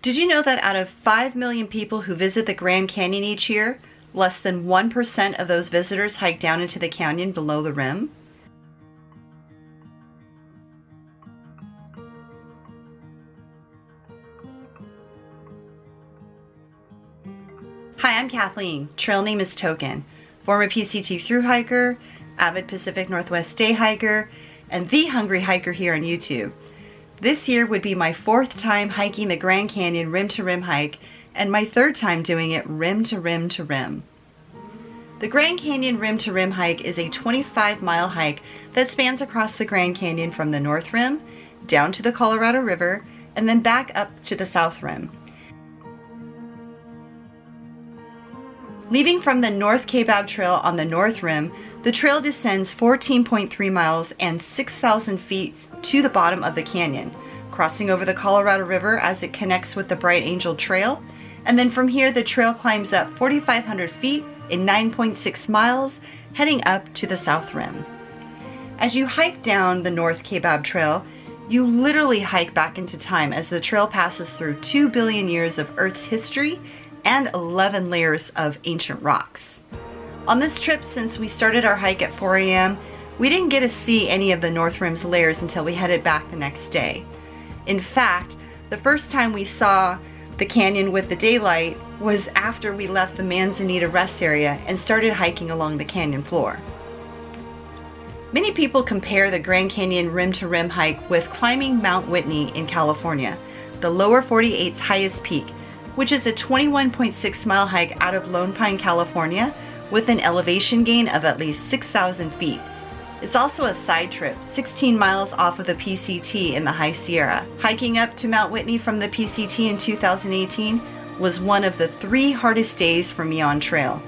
Did you know that out of 5 million people who visit the Grand Canyon each year, less than 1% of those visitors hike down into the canyon below the rim? Hi, I'm Kathleen. Trail name is Token. Former PCT thru hiker, avid Pacific Northwest day hiker, and the hungry hiker here on YouTube. This year would be my 4th time hiking the Grand Canyon rim to rim hike, and my 3rd time doing it rim to rim to rim. The Grand Canyon rim to rim hike is a 25-mile hike that spans across the Grand Canyon from the North Rim down to the Colorado River and then back up to the South Rim. Leaving from the North Kaibab Trail on the North Rim, the trail descends 14.3 miles and 6,000 feet to the bottom of the canyon, crossing over the Colorado River as it connects with the Bright Angel Trail, and then from here the trail climbs up 4,500 feet in 9.6 miles, heading up to the South Rim. As you hike down the North Kaibab Trail, you literally hike back into time as the trail passes through 2 billion years of Earth's history and 11 layers of ancient rocks. On this trip, since we started our hike at 4 a.m., we didn't get to see any of the North Rim's layers until we headed back the next day. In fact, the first time we saw the canyon with the daylight was after we left the Manzanita rest area and started hiking along the canyon floor. Many people compare the Grand Canyon rim to rim hike with climbing Mount Whitney in California, the lower 48's highest peak, which is a 21.6 mile hike out of Lone Pine, California, with an elevation gain of at least 6,000 feet. It's also a side trip, 16 miles off of the PCT in the High Sierra. Hiking up to Mount Whitney from the PCT in 2018 was one of the 3 hardest days for me on trail.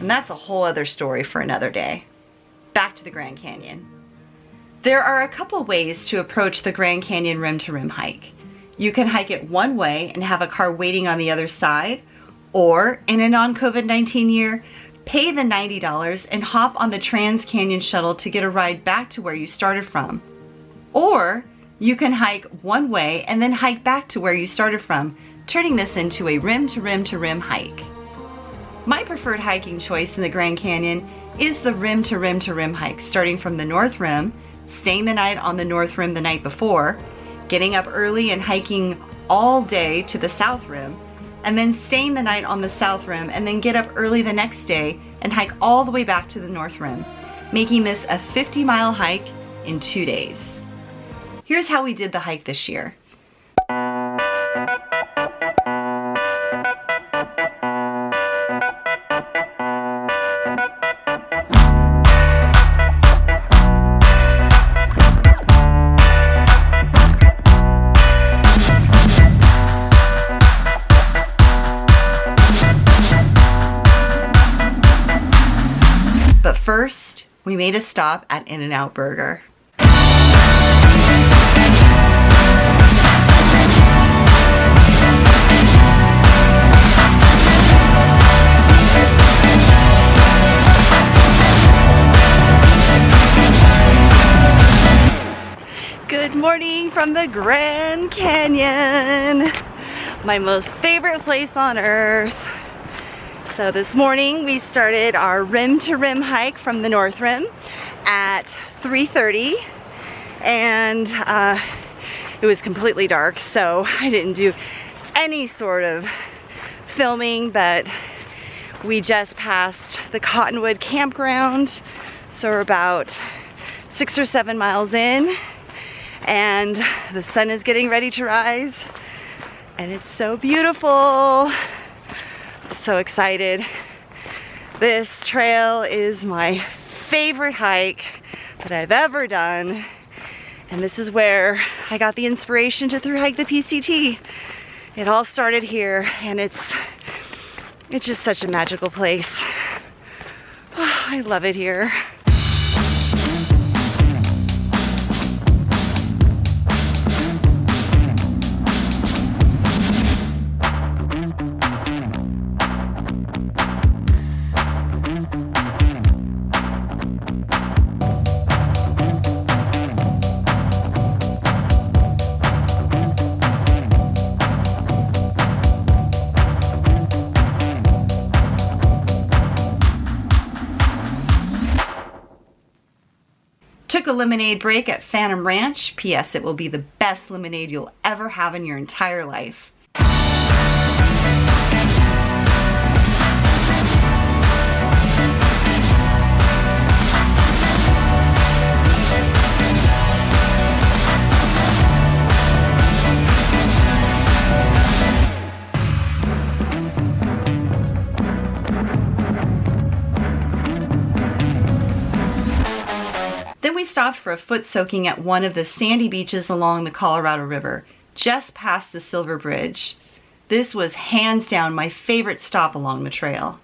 And that's a whole other story for another day. Back to the Grand Canyon. There are a couple ways to approach the Grand Canyon rim to rim hike. You can hike it one way and have a car waiting on the other side, or in a non-COVID-19 year, pay the $90 and hop on the Trans Canyon shuttle to get a ride back to where you started from. Or you can hike one way and then hike back to where you started from, turning this into a rim to rim to rim hike. My preferred hiking choice in the Grand Canyon is the rim to rim to rim hike, starting from the North Rim, staying the night on the North Rim the night before, getting up early and hiking all day to the South Rim, and then staying the night on the South Rim and then get up early the next day and hike all the way back to the North Rim, making this a 50-mile hike in 2 days. Here's how we did the hike this year. But first, we made a stop at In-N-Out Burger. Good morning from the Grand Canyon, my most favorite place on earth. So this morning we started our rim to rim hike from the North Rim at 3:30, and it was completely dark, so I didn't do any sort of filming, but we just passed the Cottonwood campground, so we're about 6 or 7 miles in, and the sun is getting ready to rise, and it's so beautiful. So excited. This trail is my favorite hike that I've ever done, and this is where I got the inspiration to thru hike the PCT. It all started here, and it's just such a magical place. Oh, I love it here. Took a lemonade break at Phantom Ranch. P.S. It will be the best lemonade you'll ever have in your entire life. Then we stopped for a foot soaking at one of the sandy beaches along the Colorado River, just past the Silver Bridge. This was hands down my favorite stop along the trail.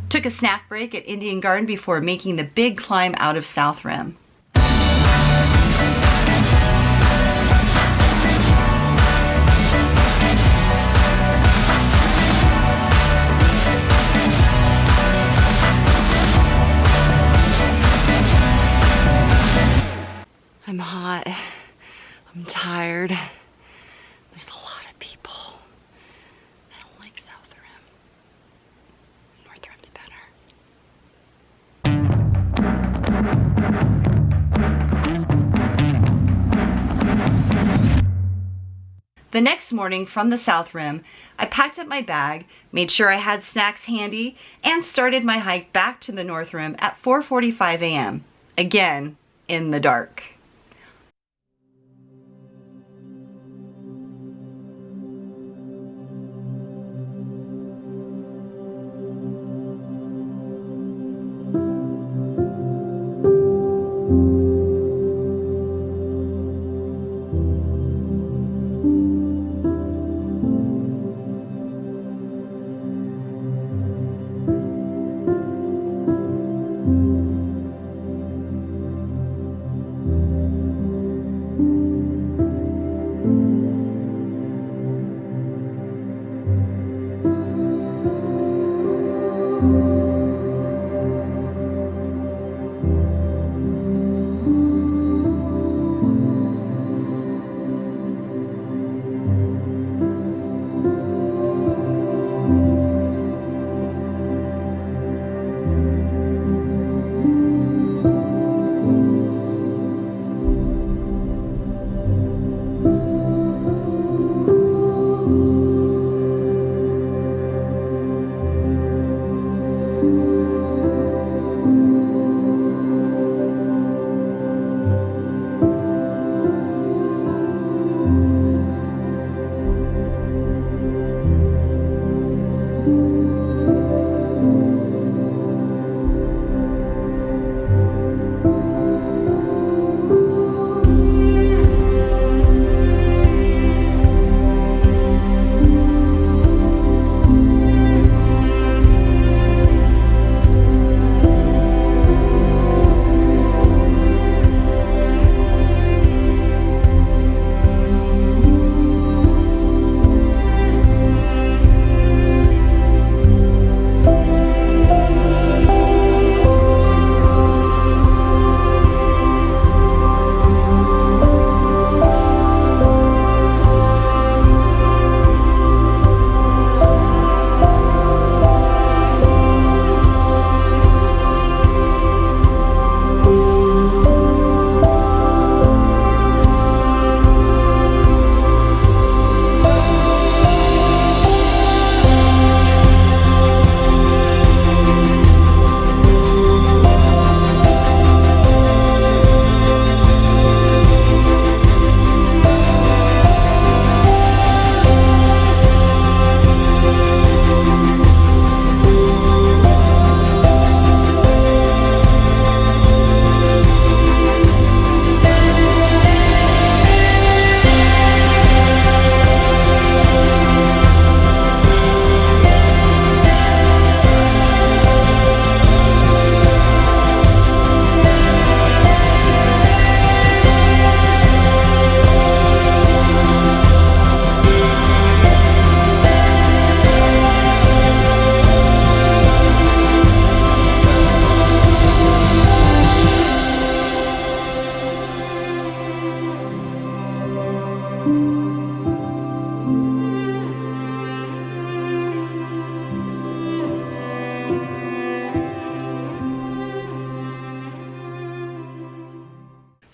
Took a snack break at Indian Garden before making the big climb out of South Rim. I'm hot. I'm tired. There's a lot of people. I don't like South Rim. North Rim's better. The next morning from the South Rim, I packed up my bag, made sure I had snacks handy, and started my hike back to the North Rim at 4:45 a.m. Again, in the dark.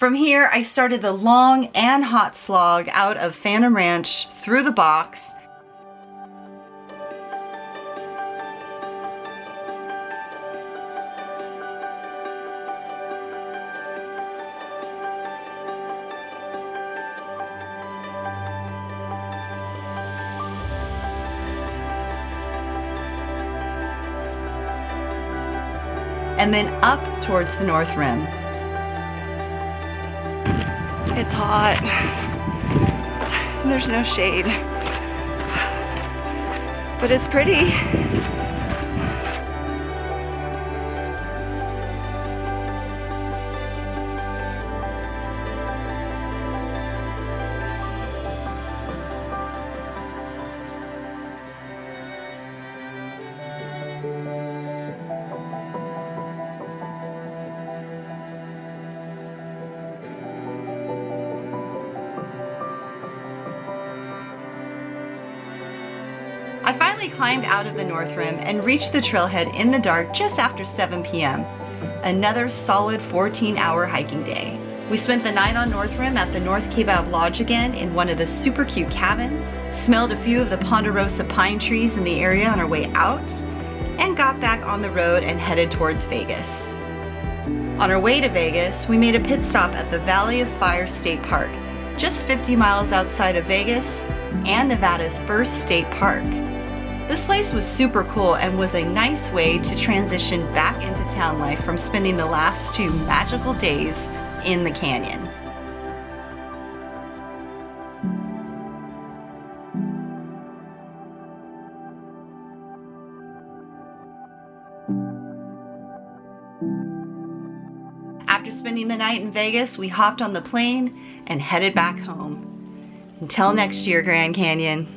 From here, I started the long and hot slog out of Phantom Ranch through the box, and then up towards the North Rim. It's hot, and there's no shade, but it's pretty. I finally climbed out of the North Rim and reached the trailhead in the dark just after 7 p.m. Another solid 14-hour hiking day. We spent the night on North Rim at the North Kaibab Lodge again in one of the super cute cabins, smelled a few of the ponderosa pine trees in the area on our way out, and got back on the road and headed towards Vegas. On our way to Vegas, we made a pit stop at the Valley of Fire State Park, just 50 miles outside of Vegas and Nevada's first state park. This place was super cool and was a nice way to transition back into town life from spending the last 2 magical days in the canyon. After spending the night in Vegas, we hopped on the plane and headed back home. Until next year, Grand Canyon.